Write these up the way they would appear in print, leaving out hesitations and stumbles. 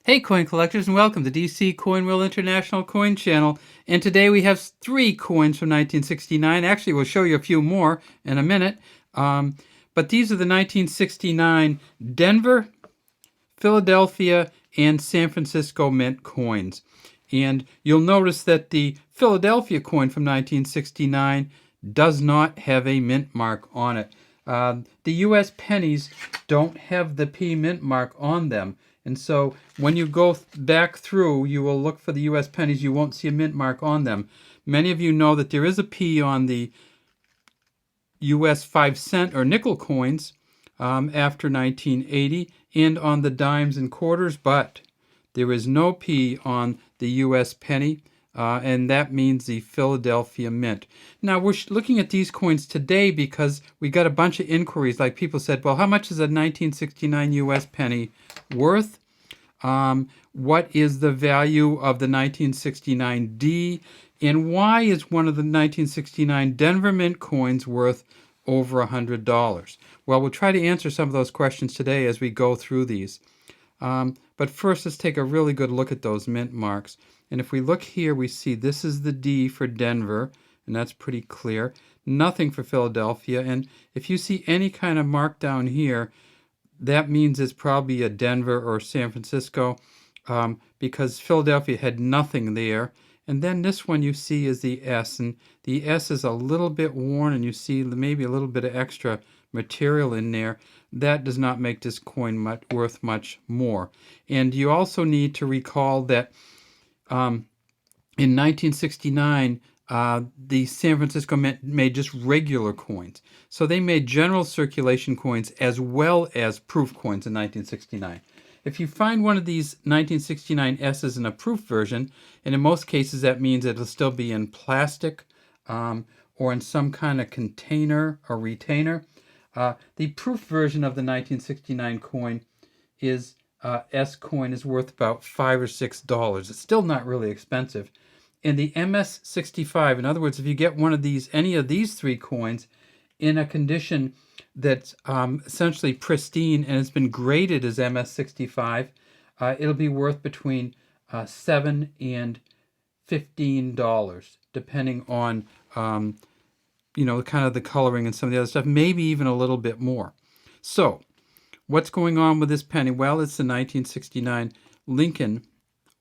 Hey coin collectors, and welcome to DC Coin Wheel International Coin Channel. And today we have three coins from 1969. Actually, we'll show you a few more in a minute. But these are the 1969 Denver, Philadelphia, and San Francisco mint coins. And you'll notice that the Philadelphia coin from 1969 does not have a mint mark on it. The U.S. pennies don't have the P mint mark on them. And so when you go back through, you will look for the U.S. pennies. You won't see a mint mark on them. Many of you know that there is a P on the U.S. 5-cent or nickel coins after 1980 and on the dimes and quarters, but there is no P on the U.S. penny, and that means the Philadelphia Mint. Now, we're looking at these coins today because we got a bunch of inquiries. Like people said, well, how much is a 1969 U.S. penny worth? What is the value of the 1969 D? And why is one of the 1969 Denver Mint coins worth over $100? Well, we'll try to answer some of those questions today as we go through these. But first, let's take a really good look at those mint marks. And if we look here, we see this is the D for Denver, and that's pretty clear. Nothing for Philadelphia. And if you see any kind of mark down here, that means it's probably a Denver or San Francisco, because Philadelphia had nothing there. And then this one you see is the S, and the S is a little bit worn, and you see maybe a little bit of extra material in there. That does not make this coin worth much more. And you also need to recall that in 1969, the San Francisco Mint made just regular coins. So they made general circulation coins as well as proof coins in 1969. If you find one of these 1969 S's in a proof version, and in most cases that means it'll still be in plastic or in some kind of container or retainer, the proof version of the 1969 coin is S coin is worth about $5 or $6. It's still not really expensive. And the MS65, in other words, if you get one of these, any of these three coins in a condition that's essentially pristine and has been graded as MS65, it'll be worth between $7 and $15, depending on kind of the coloring and some of the other stuff, maybe even a little bit more. So, what's going on with this penny? Well, it's the 1969 Lincoln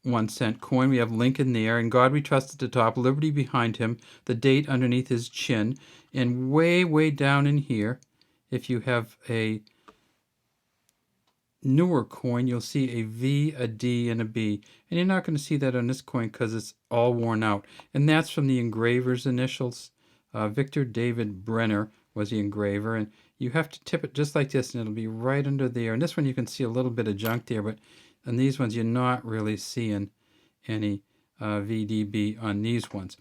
1-cent coin. We have Lincoln there, and God we trust at the top, liberty behind him, the date underneath his chin, and way, way down in here, if you have a newer coin, you'll see a V, a D, and a B. And you're not going to see that on this coin because it's all worn out. And that's from the engraver's initials. Victor David Brenner was the engraver, and you have to tip it just like this, and it'll be right under there. And this one you can see a little bit of junk there, but on these ones you're not really seeing any VDB on these ones.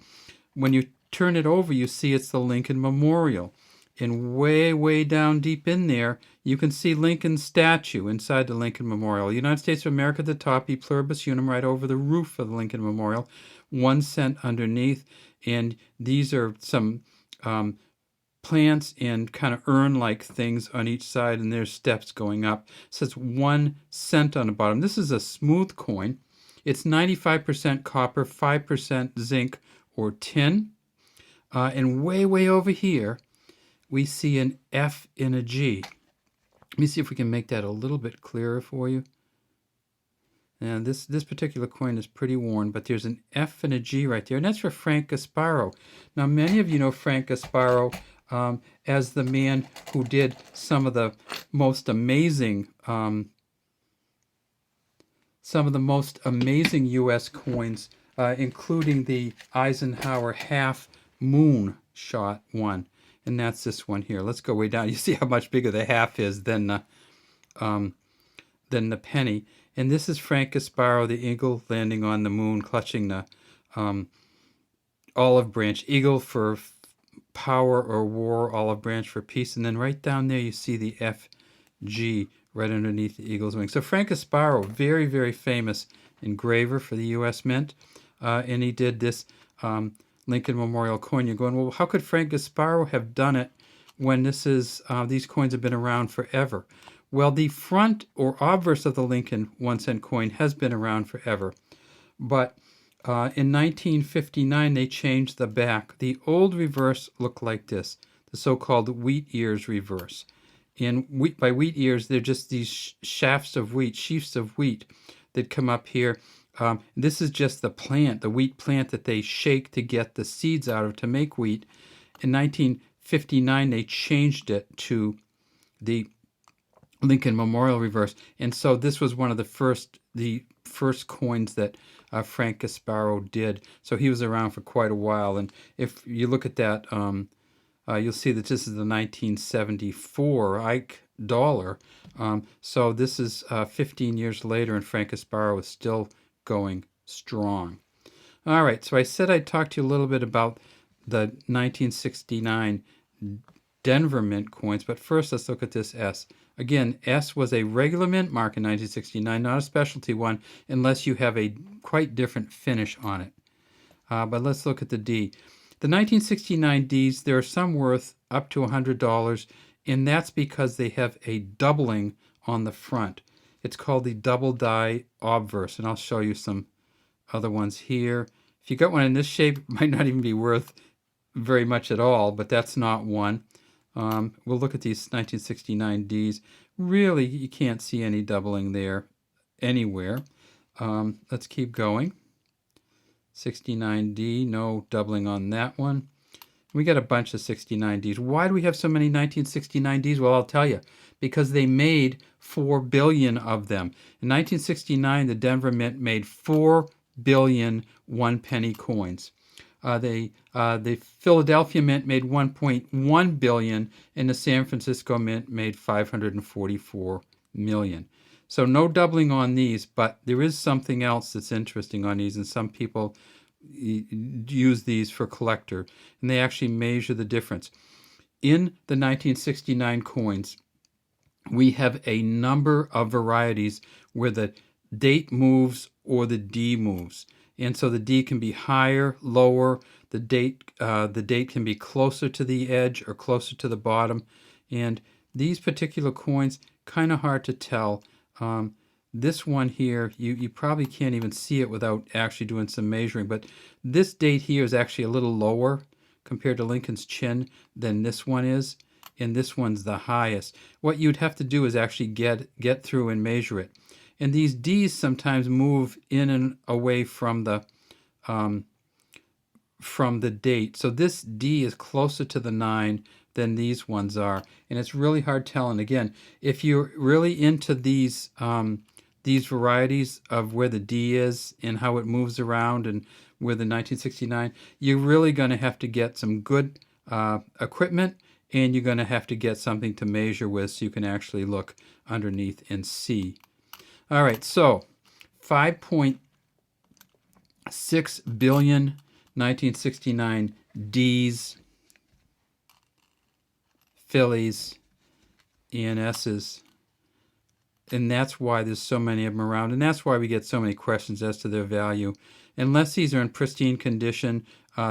When you turn it over, you see it's the Lincoln Memorial. And way, way down deep in there, you can see Lincoln's statue inside the Lincoln Memorial. United States of America at the top, E pluribus unum right over the roof of the Lincoln Memorial, 1 cent underneath. And these are some plants and kind of urn-like things on each side, and there's steps going up. It says 1 cent on the bottom. This is a smooth coin. It's 95% copper, 5% zinc or tin. And way, way over here, we see an F and a G. Let me see if we can make that a little bit clearer for you. And this particular coin is pretty worn, but there's an F and a G right there, and that's for Frank Gasparo. Now, many of you know Frank Gasparo as the man who did some of the most amazing U.S. coins, including the Eisenhower half moon shot one. And that's this one here. Let's go way down. You see how much bigger the half is than the penny. And this is Frank Gasparo, the eagle landing on the moon, clutching the olive branch. Eagle for power or war, olive branch for peace. And then right down there you see the FG right underneath the eagle's wing. So Frank Gasparo, very, very famous engraver for the U.S. Mint. And he did this Lincoln Memorial coin. You're going, well, how could Frank Gasparo have done it when these coins have been around forever? Well, the front or obverse of the Lincoln 1-cent coin has been around forever, but in 1959 they changed the back. The old reverse looked like this, the so-called wheat ears reverse. And by wheat ears, they're just these shafts of wheat, sheaths of wheat that come up here. This is just the plant, the wheat plant that they shake to get the seeds out of to make wheat. In 1959, they changed it to the Lincoln Memorial reverse, and so this was one of the first coins that Frank Gasparo did. So he was around for quite a while, and if you look at that, you'll see that this is the 1974 Ike dollar. So this is 15 years later, and Frank Gasparo is still going strong. All right, so I said I'd talk to you a little bit about the 1969 Denver Mint coins, but first let's look at this S. Again, S was a regular mint mark in 1969, not a specialty one, unless you have a quite different finish on it. But let's look at the D. The 1969 Ds, there are some worth up to $100, and that's because they have a doubling on the front. It's called the double die obverse, and I'll show you some other ones here. If you got one in this shape, it might not even be worth very much at all, but that's not one. We'll look at these 1969 Ds. Really, you can't see any doubling there anywhere. Let's keep going. 69D, no doubling on that one. We got a bunch of 69Ds. Why do we have so many 1969Ds? Well, I'll tell you. Because they made 4 billion of them. In 1969, the Denver Mint made 4 billion 1-penny coins. The Philadelphia Mint made 1.1 billion, and the San Francisco Mint made 544 million. So no doubling on these, but there is something else that's interesting on these, and some people use these for collector, and they actually measure the difference. In the 1969 coins, we have a number of varieties where the date moves or the D moves. And so the D can be higher, lower. The date can be closer to the edge or closer to the bottom. And these particular coins, kind of hard to tell. This one here, you probably can't even see it without actually doing some measuring. But this date here is actually a little lower compared to Lincoln's chin than this one is. And this one's the highest. What you'd have to do is actually get through and measure it. And these Ds sometimes move in and away from the date. So this D is closer to the 9 than these ones are, and it's really hard telling. Again, if you're really into these varieties of where the D is and how it moves around and where the 1969, you're really going to have to get some good equipment, and you're going to have to get something to measure with so you can actually look underneath and see. All right, so 5.6 billion 1969 Ds, Phillies, and S's. And that's why there's so many of them around, and that's why we get so many questions as to their value. Unless these are in pristine condition,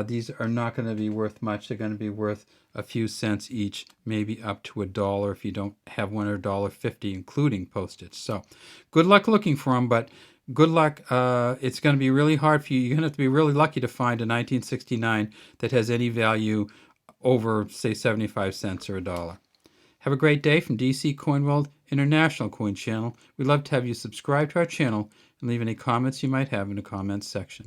these are not going to be worth much. They're going to be worth a few cents each, maybe up to $1 if you don't have one, or $1.50 including postage. So good luck looking for them, but good luck. It's going to be really hard for you. You're going to have to be really lucky to find a 1969 that has any value over, say, 75 cents or $1. Have a great day from DC Coin World International Coin Channel. We'd love to have you subscribe to our channel and leave any comments you might have in the comments section.